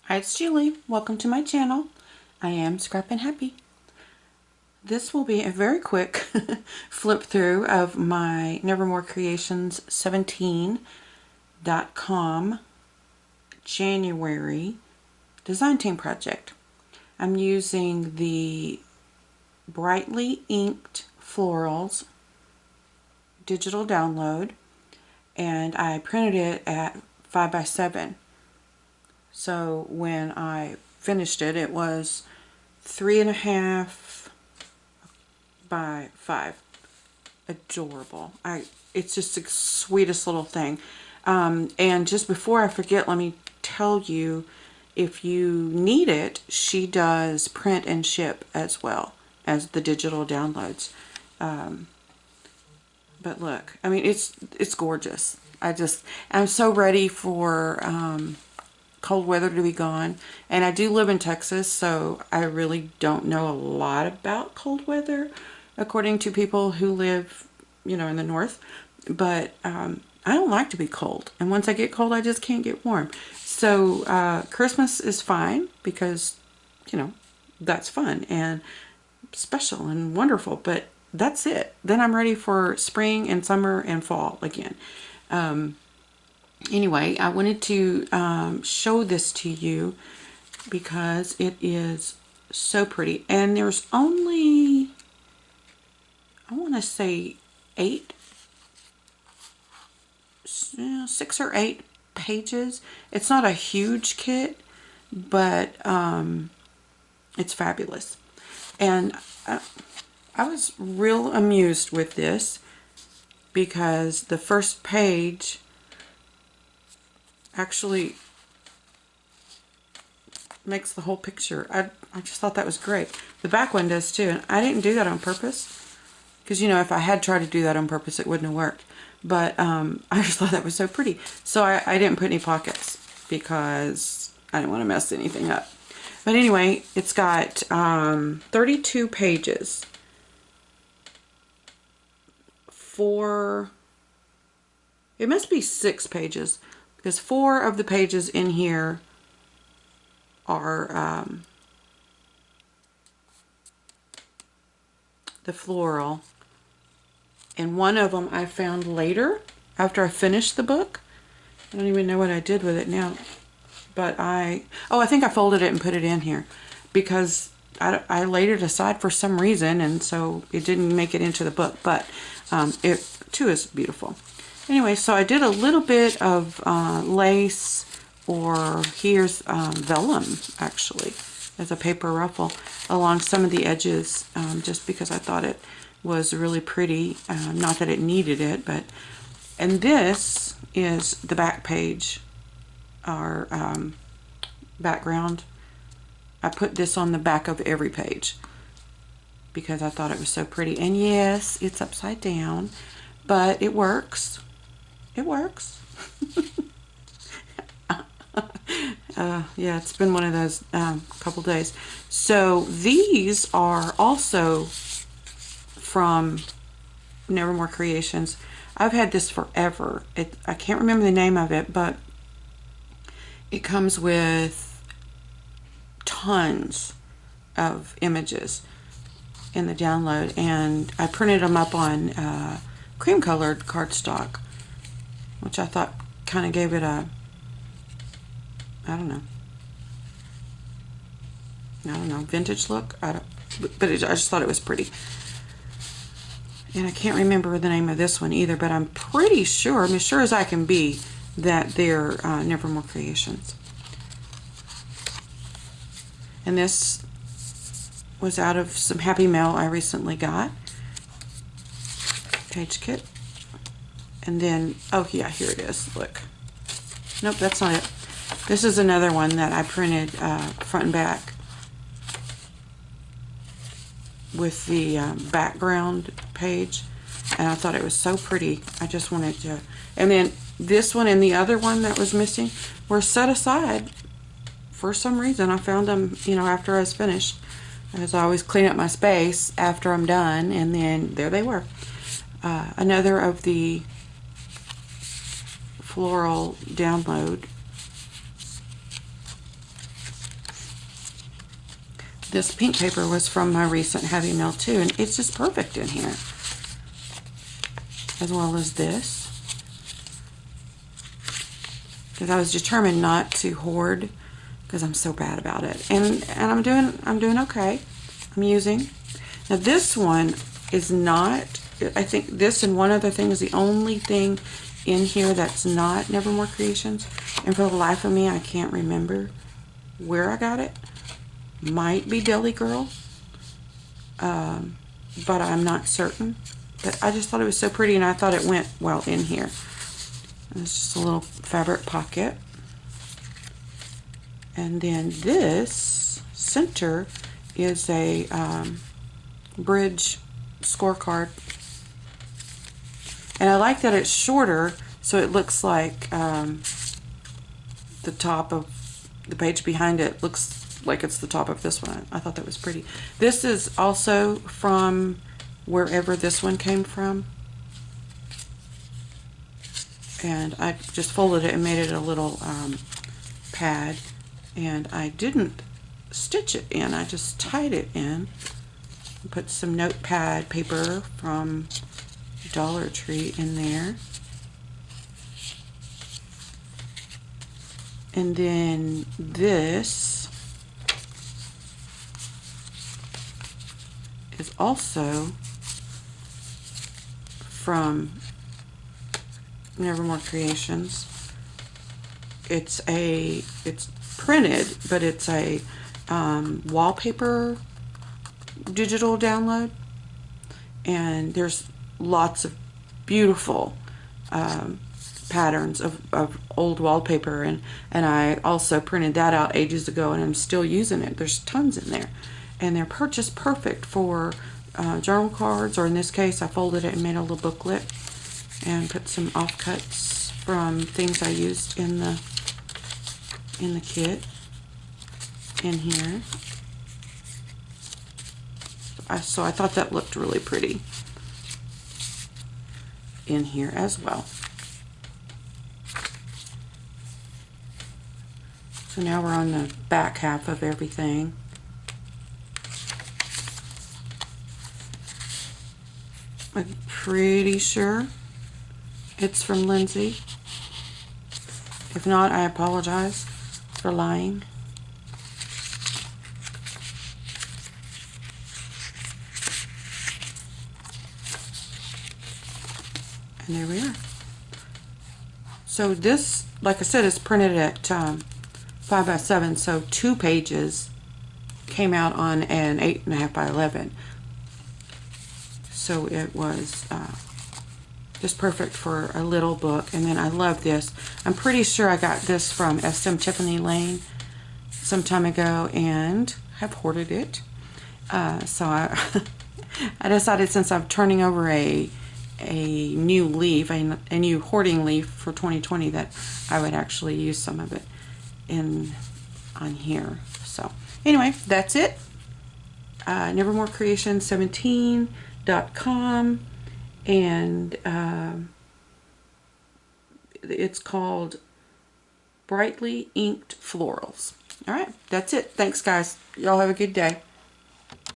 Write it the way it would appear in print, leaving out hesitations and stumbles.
Hi, it's Julie. Welcome to my channel. I am Scrappin' Happy. This will be a very quick flip through of my Nevermore Creations 17.com January design team project. I'm using the Brightly Inked Florals digital download, and I printed it at 5x7. So when I finished it, it was 3.5 by 5. Adorable. It's just the sweetest little thing. And just before I forget, let me tell you, if you need it, she does print and ship as well as the digital downloads. But look, I mean, it's gorgeous. I'm so ready for cold weather to be gone, and I do live in Texas, so I really don't know a lot about cold weather according to people who live, you know, in the north. But I don't like to be cold, and once I get cold I just can't get warm. So Christmas is fine because, you know, that's fun and special and wonderful, but that's it. Then I'm ready for spring and summer and fall again. Anyway, I wanted to show this to you because it is so pretty. And there's only, I want to say 6 or 8 pages. It's not a huge kit, but it's fabulous. And I was real amused with this because the first page actually makes the whole picture. I just thought that was great. The back one does too, and I didn't do that on purpose because, you know, if I had tried to do that on purpose it wouldn't have worked. But I just thought that was so pretty. So I didn't put any pockets because I didn't want to mess anything up. But anyway, it's got 32 pages. It must be 6 pages, because 4 of the pages in here are the floral, and one of them I found later after I finished the book. I don't even know what I did with it now, but I think I folded it and put it in here because I laid it aside for some reason, and so it didn't make it into the book, but it too is beautiful. Anyway, so I did a little bit of lace, or here's vellum actually, as a paper ruffle along some of the edges, just because I thought it was really pretty. Not that it needed it, but, and this is the back page, our background. I put this on the back of every page because I thought it was so pretty. And yes, it's upside down, but it works. It works. Yeah, it's been one of those couple days. So these are also from Nevermore Creations. I've had this forever. I can't remember the name of it, but it comes with tons of images in the download, and I printed them up on cream colored cardstock, which I thought kind of gave it a, I don't know, vintage look. I just thought it was pretty. And I can't remember the name of this one either, but I'm pretty sure, I'm as sure as I can be, that they're Nevermore Creations. And this was out of some Happy Mail I recently got. Page kit. And then, oh yeah, here it is. Look. Nope, that's not it. This is another one that I printed front and back with the background page, and I thought it was so pretty. I just wanted to. And then this one and the other one that was missing were set aside for some reason. I found them, you know, after I was finished, as I always clean up my space after I'm done, and then there they were. Another of the floral download This pink paper was from my recent heavy mail too, and it's just perfect in here. As well as this. Because I was determined not to hoard, because I'm so bad about it. And I'm doing okay. I'm using. Now this one is not, I think this and one other thing is the only thing in here that's not Nevermore Creations. And for the life of me, I can't remember where I got it. Might be Deli Girl. But I'm not certain. But I just thought it was so pretty, and I thought it went well in here. And it's just a little fabric pocket. And then this center is a bridge scorecard. And I like that it's shorter, so it looks like the top of the page behind it looks like it's the top of this one. I thought that was pretty. This is also from wherever this one came from. And I just folded it and made it a little pad. And I didn't stitch it in, I just tied it in. Put some notepad paper from Dollar Tree in there. And then this is also from Nevermore Creations. It's printed, but it's a wallpaper digital download, and there's lots of beautiful patterns of old wallpaper, and I also printed that out ages ago, and I'm still using it. There's tons in there, and they're just perfect for journal cards, or in this case I folded it and made a little booklet and put some offcuts from things I used in the kit in here. So I thought that looked really pretty in here as well. So now we're on the back half of everything. I'm pretty sure it's from Lindsay. If not, I apologize for lying. And there we are. So this, like I said, is printed at 5x7, so 2 pages came out on an 8.5 by 11. So it was just perfect for a little book. And then I love this. I'm pretty sure I got this from SM Tiffany Lane some time ago and have hoarded it. So I decided, since I'm turning over a new leaf, a new hoarding leaf for 2020, that I would actually use some of it on here. So anyway, that's it. Nevermorecreation17.com, and it's called Brightly Inked Florals. All right, that's it. Thanks, guys. Y'all have a good day.